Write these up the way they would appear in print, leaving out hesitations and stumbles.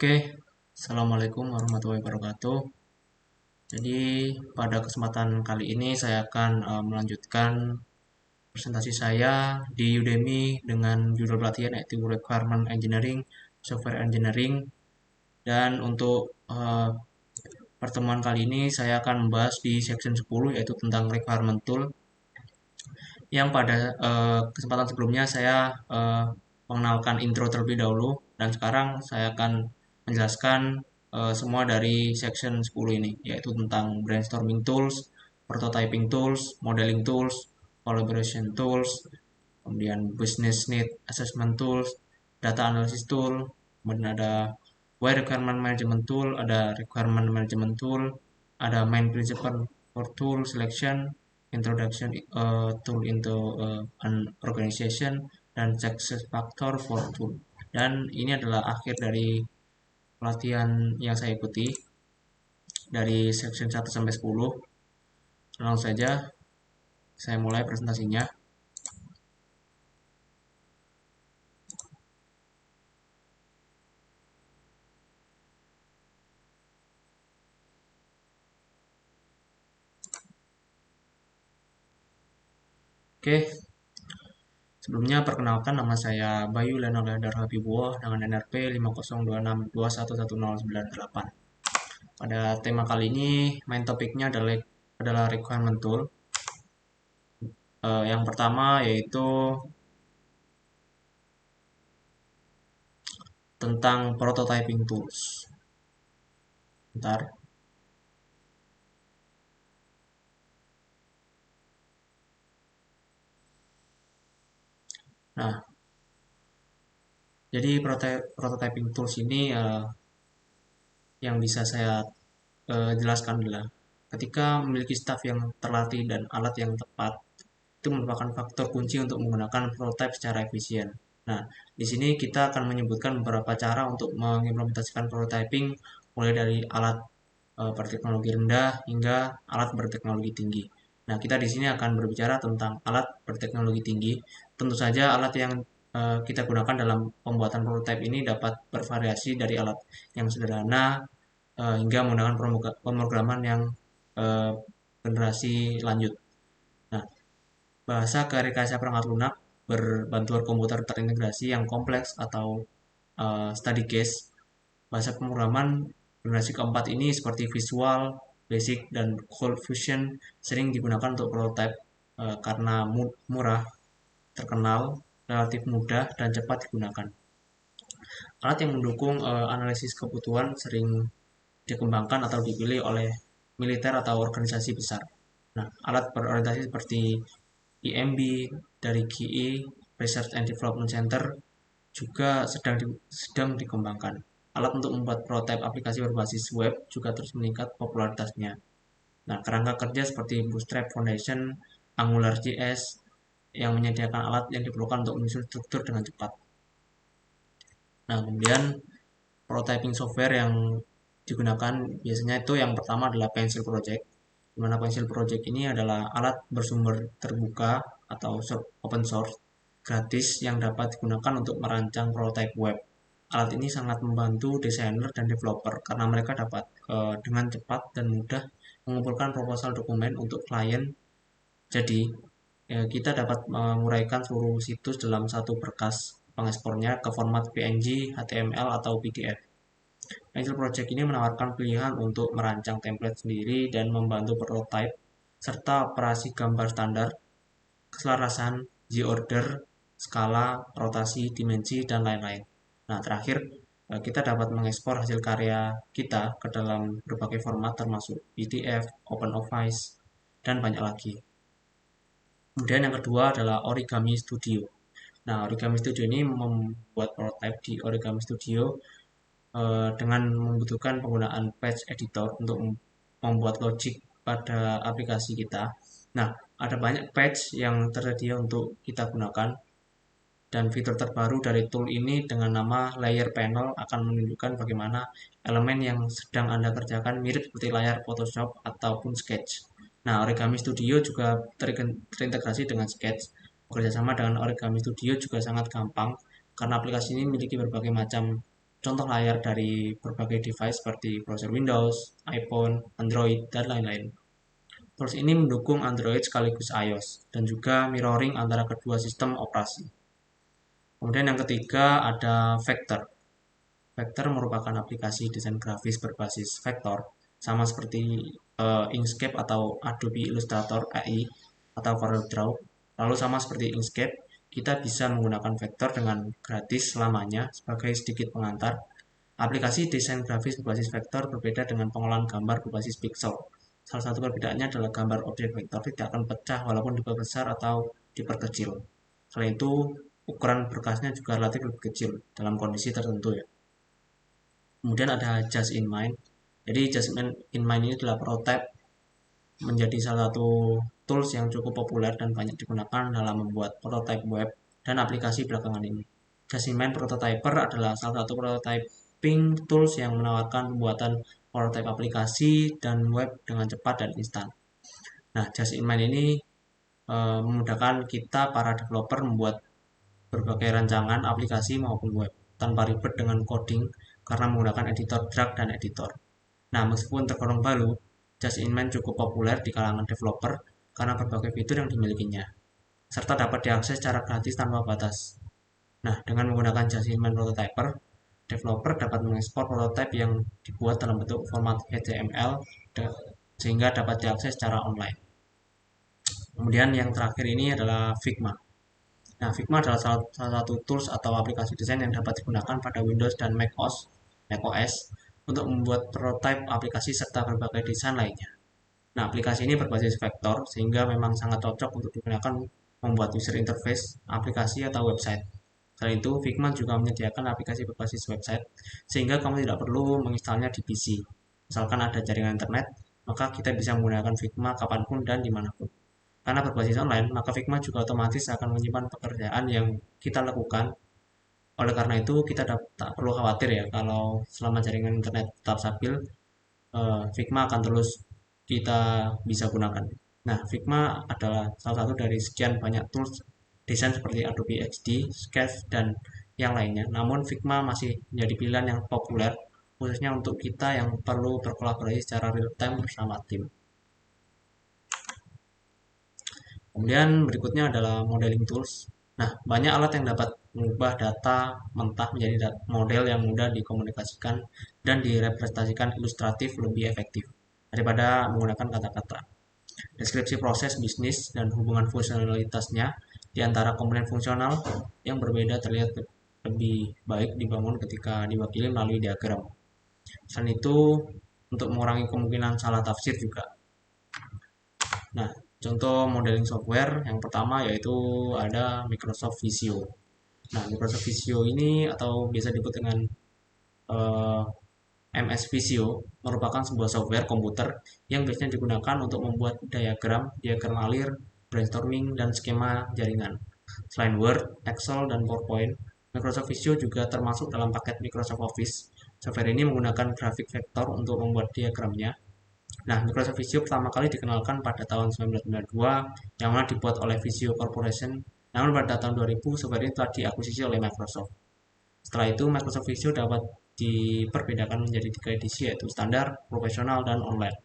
Oke, Assalamualaikum warahmatullahi wabarakatuh. Jadi pada kesempatan kali ini saya akan melanjutkan presentasi saya di Udemy dengan judul pelatihan yaitu Requirement Engineering, Software Engineering. Dan untuk pertemuan kali ini saya akan membahas di section 10 yaitu tentang Requirement Tool. Yang pada kesempatan sebelumnya saya mengenalkan intro terlebih dahulu dan sekarang saya akan menjelaskan semua dari section 10 ini yaitu tentang brainstorming tools, prototyping tools, modeling tools, collaboration tools, kemudian business need assessment tools, data analysis tool, kemudian ada why requirement management tool, ada requirement management tool, ada main principle for tool selection, introduction tool into an organization, dan success factor for tool. Dan ini adalah akhir dari pelatihan yang saya ikuti dari section 1 sampai 10. Langsung saja saya mulai presentasinya. Oke, sebelumnya perkenalkan nama saya Bayu Lenolendar Habibullah dengan NRP 50262111098. Pada tema kali ini main topiknya adalah requirement tool. Yang pertama yaitu tentang prototyping tools. Bentar. Nah, jadi prototyping tools ini yang bisa saya jelaskan adalah ketika memiliki staff yang terlatih dan alat yang tepat, itu merupakan faktor kunci untuk menggunakan prototype secara efisien. Nah, di sini kita akan menyebutkan beberapa cara untuk mengimplementasikan prototyping, mulai dari alat berteknologi rendah hingga alat berteknologi tinggi. Nah, kita di sini akan berbicara tentang alat berteknologi tinggi. Tentu saja alat yang kita gunakan dalam pembuatan prototype ini dapat bervariasi dari alat yang sederhana hingga menggunakan pemrograman yang uh, generasi lanjut. Nah, bahasa ke rekayasa perangkat lunak berbantuan komputer terintegrasi yang kompleks atau study case. Bahasa pemrograman generasi keempat ini seperti Visual, Basic, dan Cold Fusion sering digunakan untuk prototype karena murah, terkenal, relatif mudah, dan cepat digunakan. Alat yang mendukung analisis kebutuhan sering dikembangkan atau dipilih oleh militer atau organisasi besar. Nah, alat berorientasi seperti IMB dari GE Research and Development Center juga sedang dikembangkan. Alat untuk membuat prototipe aplikasi berbasis web juga terus meningkat popularitasnya. Nah, kerangka kerja seperti Bootstrap Foundation, AngularJS yang menyediakan alat yang diperlukan untuk menyusun struktur dengan cepat. Nah, kemudian prototyping software yang digunakan biasanya itu yang pertama adalah Pencil Project. Di mana Pencil Project ini adalah alat bersumber terbuka atau open source gratis yang dapat digunakan untuk merancang prototype web. Alat ini sangat membantu desainer dan developer karena mereka dapat dengan cepat dan mudah mengumpulkan proposal dokumen untuk klien. Jadi, kita dapat menguraikan seluruh situs dalam satu berkas pengekspornya ke format PNG, HTML, atau PDF. Pencil Project ini menawarkan pilihan untuk merancang template sendiri dan membantu prototype, serta operasi gambar standar, keselarasan, G-order, skala, rotasi, dimensi, dan lain-lain. Nah, terakhir, kita dapat mengekspor hasil karya kita ke dalam berbagai format termasuk PDF, OpenOffice, dan banyak lagi. Kemudian yang kedua adalah Origami Studio. Nah, Origami Studio ini membuat prototype di Origami Studio dengan membutuhkan penggunaan patch editor untuk membuat logic pada aplikasi kita. Nah, ada banyak patch yang tersedia untuk kita gunakan dan fitur terbaru dari tool ini dengan nama Layer Panel akan menunjukkan bagaimana elemen yang sedang Anda kerjakan mirip seperti layar Photoshop ataupun Sketch. Nah, Origami Studio juga terintegrasi dengan Sketch. Bekerjasama dengan Origami Studio juga sangat gampang karena aplikasi ini memiliki berbagai macam contoh layar dari berbagai device seperti browser Windows, iPhone, Android, dan lain-lain. Tools ini mendukung Android sekaligus iOS dan juga mirroring antara kedua sistem operasi. Kemudian yang ketiga ada Vector. Vector merupakan aplikasi desain grafis berbasis vektor, sama seperti Inkscape atau Adobe Illustrator AI atau CorelDRAW. Lalu sama seperti Inkscape, kita bisa menggunakan vektor dengan gratis selamanya sebagai sedikit pengantar. Aplikasi desain grafis berbasis vektor berbeda dengan pengolahan gambar berbasis pixel. Salah satu perbedaannya adalah gambar objek vektor tidak akan pecah walaupun diperbesar atau diperkecil. Selain itu, ukuran berkasnya juga relatif lebih kecil dalam kondisi tertentu ya. Kemudian ada Just in Mind. Jadi Just in Mind ini adalah prototype menjadi salah satu tools yang cukup populer dan banyak digunakan dalam membuat prototype web dan aplikasi belakangan ini. Just in Mind Prototyper adalah salah satu prototyping tools yang menawarkan pembuatan prototype aplikasi dan web dengan cepat dan instan. Nah, Just in Mind ini memudahkan kita para developer membuat berbagai rancangan aplikasi maupun web tanpa ribet dengan coding karena menggunakan editor drag dan editor. Nah, meskipun tergolong baru, Just in Mind cukup populer di kalangan developer karena berbagai fitur yang dimilikinya, serta dapat diakses secara gratis tanpa batas. Nah, dengan menggunakan Just in Mind Prototyper, developer dapat mengekspor prototype yang dibuat dalam bentuk format HTML sehingga dapat diakses secara online. Kemudian yang terakhir ini adalah Figma. Nah, Figma adalah salah satu tools atau aplikasi desain yang dapat digunakan pada Windows dan macOS untuk membuat prototype aplikasi serta berbagai desain lainnya. Nah, aplikasi ini berbasis vektor sehingga memang sangat cocok untuk digunakan membuat user interface, aplikasi atau website. Selain itu, Figma juga menyediakan aplikasi berbasis website sehingga kamu tidak perlu menginstalnya di PC. Misalkan ada jaringan internet, maka kita bisa menggunakan Figma kapanpun dan dimanapun. Karena berbasis online, maka Figma juga otomatis akan menyimpan pekerjaan yang kita lakukan. Oleh karena itu, kita tak perlu khawatir ya kalau selama jaringan internet tetap stabil, Figma akan terus kita bisa gunakan. Nah, Figma adalah salah satu dari sekian banyak tools desain seperti Adobe XD, Sketch, dan yang lainnya. Namun, Figma masih menjadi pilihan yang populer, khususnya untuk kita yang perlu berkolaborasi secara real-time bersama tim. Kemudian berikutnya adalah modeling tools. Nah, banyak alat yang dapat mengubah data mentah menjadi model yang mudah dikomunikasikan dan direpresentasikan ilustratif lebih efektif daripada menggunakan kata-kata. Deskripsi proses bisnis dan hubungan fungsionalitasnya di antara komponen fungsional yang berbeda terlihat lebih baik dibangun ketika diwakili melalui diagram. Selain itu, untuk mengurangi kemungkinan salah tafsir juga. Nah, contoh modeling software yang pertama yaitu ada Microsoft Visio. Nah, Microsoft Visio ini atau biasa disebut dengan eh, MS Visio merupakan sebuah software komputer yang biasanya digunakan untuk membuat diagram, diagram alir, brainstorming, dan skema jaringan. Selain Word, Excel, dan PowerPoint, Microsoft Visio juga termasuk dalam paket Microsoft Office. Software ini menggunakan grafik vektor untuk membuat diagramnya. Nah, Microsoft Visio pertama kali dikenalkan pada tahun 1992, yang mana dibuat oleh Visio Corporation. Namun pada tahun 2000, software ini telah diakuisisi oleh Microsoft. Setelah itu, Microsoft Visio dapat diperbedakan menjadi 3 edisi, yaitu standar, profesional, dan online.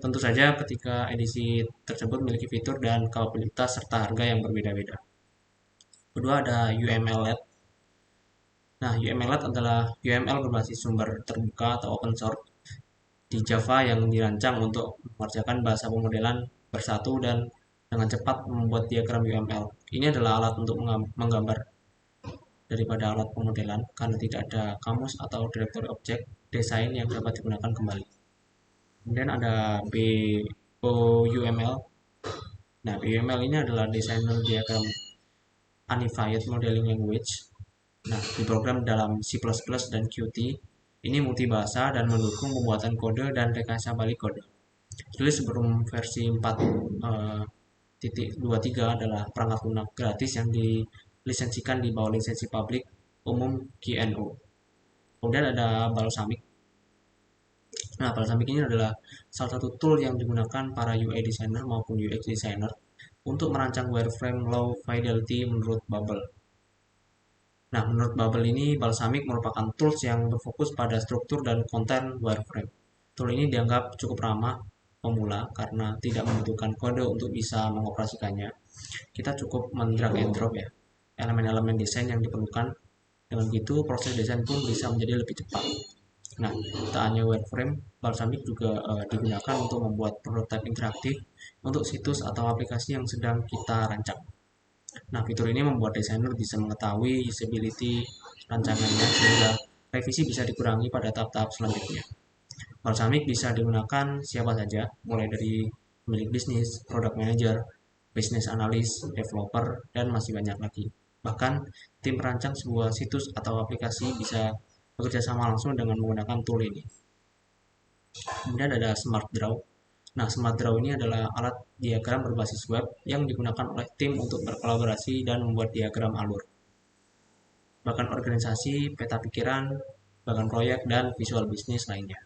Tentu saja ketika edisi tersebut memiliki fitur dan kapabilitas serta harga yang berbeda-beda. Kedua ada UML-LED. Nah, UML-LED adalah UML berbasis sumber terbuka atau open source di Java yang dirancang untuk mengerjakan bahasa pemodelan bersatu dan dengan cepat membuat diagram UML. Ini adalah alat untuk menggambar daripada alat pemodelan karena tidak ada kamus atau direktori objek desain yang dapat digunakan kembali. Kemudian ada BOUML. Nah, BOUML ini adalah Designer Diagram Unified Modeling Language. Nah, diprogram dalam C++ dan Qt. Ini multibahasa dan mendukung pembuatan kode dan rekayasa balik kode. Jadi sebelum versi 4.23 adalah perangkat lunak gratis yang dilisensikan di bawah lisensi publik umum GNU. Kemudian ada Balsamiq. Nah, Balsamiq ini adalah salah satu tool yang digunakan para UI designer maupun UX designer untuk merancang wireframe low fidelity menurut Bubble. Nah, menurut Babel ini, Balsamic merupakan tools yang berfokus pada struktur dan konten wireframe. Tool ini dianggap cukup ramah pemula karena tidak membutuhkan kode untuk bisa mengoperasikannya. Kita cukup men-drag and drop ya, elemen-elemen desain yang diperlukan. Dengan begitu, proses desain pun bisa menjadi lebih cepat. Nah, tak hanya wireframe, Balsamic juga digunakan untuk membuat prototipe interaktif untuk situs atau aplikasi yang sedang kita rancang. Nah, fitur ini membuat desainer bisa mengetahui usability rancangannya sehingga revisi bisa dikurangi pada tahap-tahap selanjutnya. Balsamic bisa digunakan siapa saja, mulai dari pemilik bisnis, product manager, business analyst, developer, dan masih banyak lagi. Bahkan, tim perancang sebuah situs atau aplikasi bisa bekerja sama langsung dengan menggunakan tool ini. Kemudian ada Smart Draw. Nah, Smart Draw ini adalah alat diagram berbasis web yang digunakan oleh tim untuk berkolaborasi dan membuat diagram alur. Bahkan organisasi, peta pikiran, bahkan proyek, dan visual bisnis lainnya.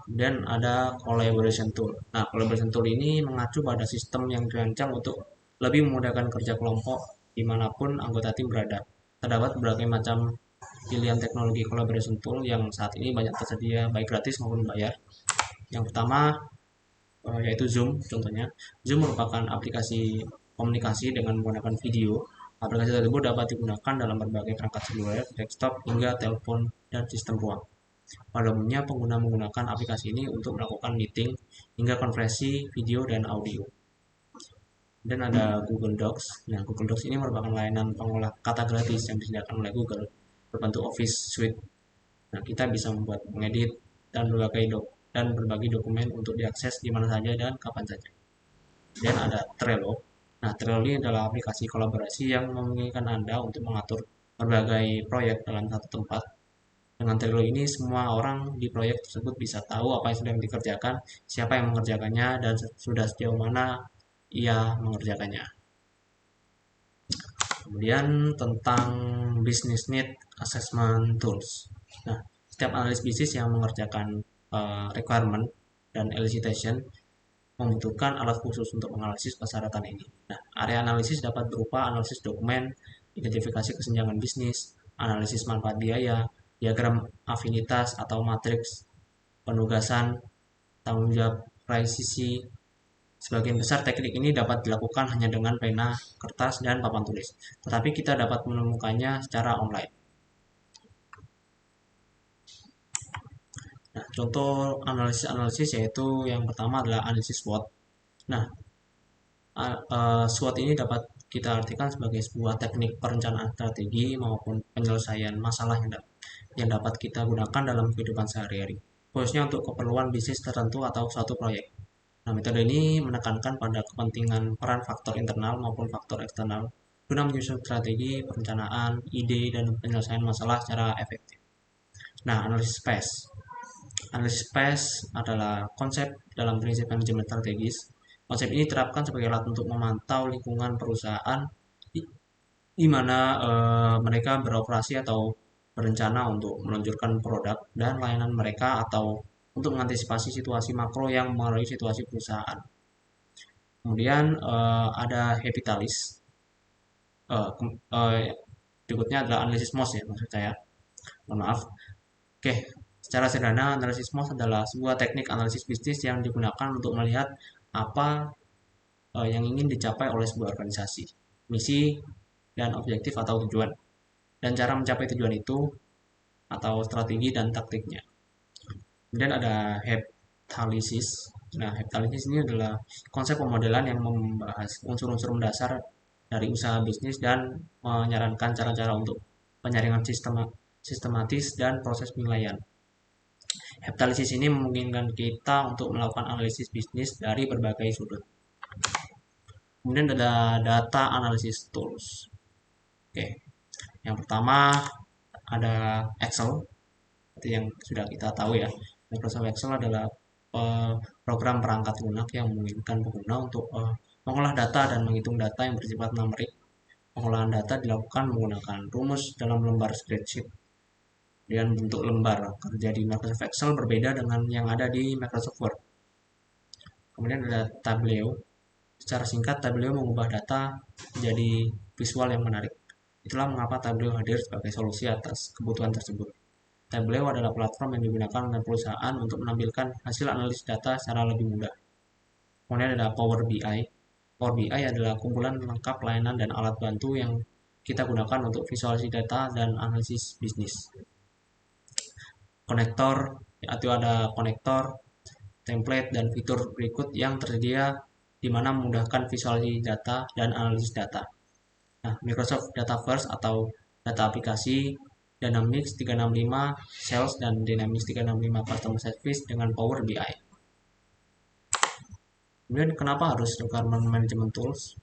Dan ada collaboration tool. Nah, collaboration tool ini mengacu pada sistem yang dirancang untuk lebih memudahkan kerja kelompok dimanapun anggota tim berada. Terdapat berbagai macam pilihan teknologi collaboration tool yang saat ini banyak tersedia baik gratis maupun bayar. Yang pertama yaitu Zoom contohnya. Zoom merupakan aplikasi komunikasi dengan menggunakan video. Aplikasi tersebut dapat digunakan dalam berbagai perangkat seluler, desktop, hingga telepon dan sistem ruang. Pada umumnya, pengguna menggunakan aplikasi ini untuk melakukan meeting hingga konferensi video dan audio. Dan ada Google Docs. Nah, Google Docs ini merupakan layanan pengolah kata gratis yang disediakan oleh Google berbentuk Office Suite. Nah, kita bisa membuat, mengedit, dan berbagi dokumen untuk diakses di mana saja dan kapan saja. Dan ada Trello. Nah, Trello ini adalah aplikasi kolaborasi yang memungkinkan Anda untuk mengatur berbagai proyek dalam satu tempat. Dengan Trello ini, semua orang di proyek tersebut bisa tahu apa yang sedang dikerjakan, siapa yang mengerjakannya, dan sudah sejauh mana ia mengerjakannya. Kemudian tentang Business Need Assessment Tools. Nah, setiap analis bisnis yang mengerjakan requirement dan elicitation membutuhkan alat khusus untuk menganalisis persyaratan ini. Nah, area analisis dapat berupa analisis dokumen, identifikasi kesenjangan bisnis, analisis manfaat biaya, diagram afinitas atau matriks, penugasan, tanggung jawab presisi. Sebagian besar teknik ini dapat dilakukan hanya dengan pena, kertas, dan papan tulis, tetapi kita dapat menemukannya secara online. Nah, contoh analisis-analisis yaitu yang pertama adalah analisis SWOT. Nah, SWOT ini dapat kita artikan sebagai sebuah teknik perencanaan strategi maupun penyelesaian masalah yang dapat kita gunakan dalam kehidupan sehari-hari, khususnya untuk keperluan bisnis tertentu atau suatu proyek. Nah, metode ini menekankan pada kepentingan peran faktor internal maupun faktor eksternal guna menyusun strategi, perencanaan, ide, dan penyelesaian masalah secara efektif. Nah, analisis space. Analisis space adalah konsep dalam prinsip manajemen strategis. Konsep ini diterapkan sebagai alat untuk memantau lingkungan perusahaan di mana mereka beroperasi atau berencana untuk meluncurkan produk dan layanan mereka atau untuk mengantisipasi situasi makro yang mengaruhi situasi perusahaan. Kemudian ada Habitalis. Berikutnya adalah analisis MOS ya maksud saya. Mohon maaf. Oke, secara sederhana analisis MOS adalah sebuah teknik analisis bisnis yang digunakan untuk melihat apa yang ingin dicapai oleh sebuah organisasi, misi dan objektif atau tujuan, dan cara mencapai tujuan itu atau strategi dan taktiknya. Kemudian ada heptalisis. Nah, heptalisis ini adalah konsep pemodelan yang membahas unsur-unsur mendasar dari usaha bisnis dan menyarankan cara-cara untuk penyaringan sistematis dan proses penilaian. Heptalisis ini memungkinkan kita untuk melakukan analisis bisnis dari berbagai sudut. Kemudian ada data analysis tools. Oke, yang pertama ada Excel, seperti yang sudah kita tahu ya. Microsoft Excel adalah program perangkat lunak yang memungkinkan pengguna untuk mengolah data dan menghitung data yang bersifat numerik. Pengolahan data dilakukan menggunakan rumus dalam lembar spreadsheet. Dan bentuk lembar kerja di Microsoft Excel berbeda dengan yang ada di Microsoft Word. Kemudian ada Tableau. Secara singkat, Tableau mengubah data menjadi visual yang menarik. Itulah mengapa Tableau hadir sebagai solusi atas kebutuhan tersebut. Tableau adalah platform yang digunakan oleh perusahaan untuk menampilkan hasil analisis data secara lebih mudah. Kemudian ada Power BI. Power BI adalah kumpulan lengkap layanan dan alat bantu yang kita gunakan untuk visualisasi data dan analisis bisnis. Konektor, yaitu ada konektor, template, dan fitur berikut yang tersedia di mana memudahkan visualisasi data dan analisis data. Nah, Microsoft Dataverse atau data aplikasi, Dynamics 365 Sales, dan Dynamics 365 Customer Service dengan Power BI. Kemudian kenapa harus requirement management tools?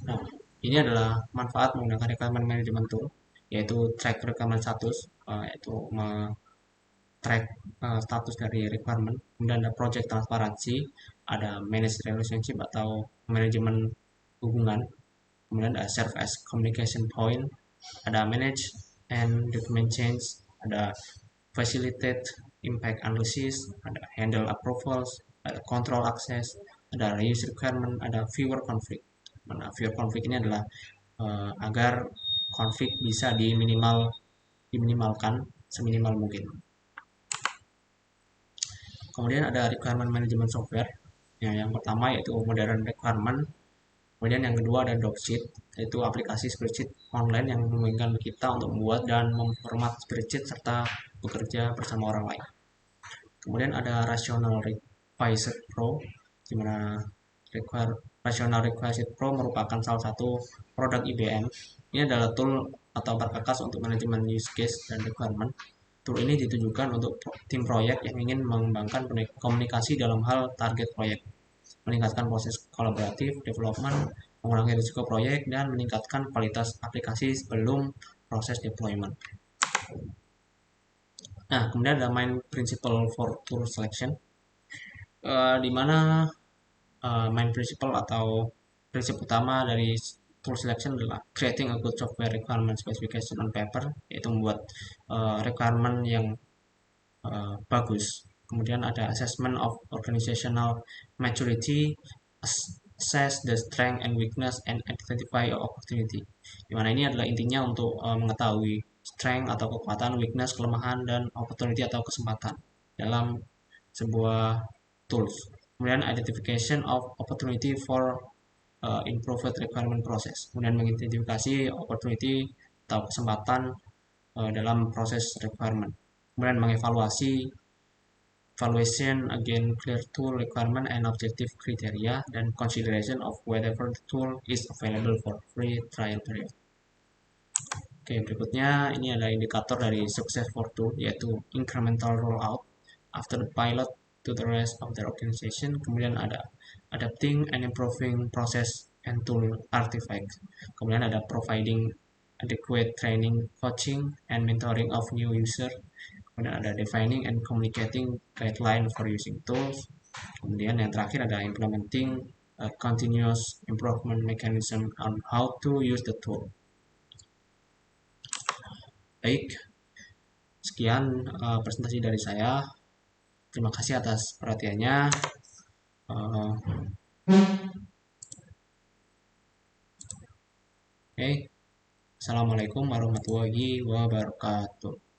Nah, ini adalah manfaat menggunakan requirement management tool, yaitu track requirement status, yaitu track status dari requirement. Kemudian ada project transparansi, ada manage relationship atau manajemen hubungan. Kemudian ada serve as communication point, ada manage and document change, ada facilitate impact analysis, ada handle approvals, ada control access, ada reuse requirement, ada viewer conflict. Mana viewer conflict ini adalah agar konflik bisa diminimalkan seminimal mungkin. Kemudian ada requirement management software. Yang pertama yaitu modern requirement. Kemudian yang kedua ada Docsheet, yaitu aplikasi spreadsheet online yang memungkinkan kita untuk membuat dan memformat spreadsheet serta bekerja bersama orang lain. Kemudian ada Rational Request Pro, di mana Rational Request Pro merupakan salah satu produk IBM. Ini adalah tool atau perkakas untuk manajemen use case dan requirement. Tool ini ditujukan untuk tim proyek yang ingin mengembangkan komunikasi dalam hal target proyek, meningkatkan proses kolaboratif, development, mengurangi risiko proyek, dan meningkatkan kualitas aplikasi sebelum proses deployment. Nah, kemudian ada main principle for tool selection, di mana main principle atau prinsip utama dari tool selection adalah creating a good software requirement specification on paper, yaitu membuat requirement yang bagus. Kemudian ada assessment of organizational maturity, assess the strength and weakness and identify opportunity. Dimana ini adalah intinya untuk mengetahui strength atau kekuatan, weakness, kelemahan, dan opportunity atau kesempatan dalam sebuah tools. Kemudian identification of opportunity for improved requirement process. Kemudian mengidentifikasi opportunity atau kesempatan dalam proses requirement. Kemudian mengevaluasi evaluation again clear tool requirement and objective criteria, dan consideration of whether the tool is available for free trial period. Oke, berikutnya ini ada indikator dari success for tool, yaitu incremental rollout after the pilot to the rest of the organization. Kemudian ada adapting and improving process and tool artifacts. Kemudian ada providing adequate training, coaching, and mentoring of new user. Kemudian ada defining and communicating guideline for using tools. Kemudian yang terakhir ada implementing a continuous improvement mechanism on how to use the tool. Baik, sekian presentasi dari saya. Terima kasih atas perhatiannya. Oke, Assalamualaikum warahmatullahi wabarakatuh.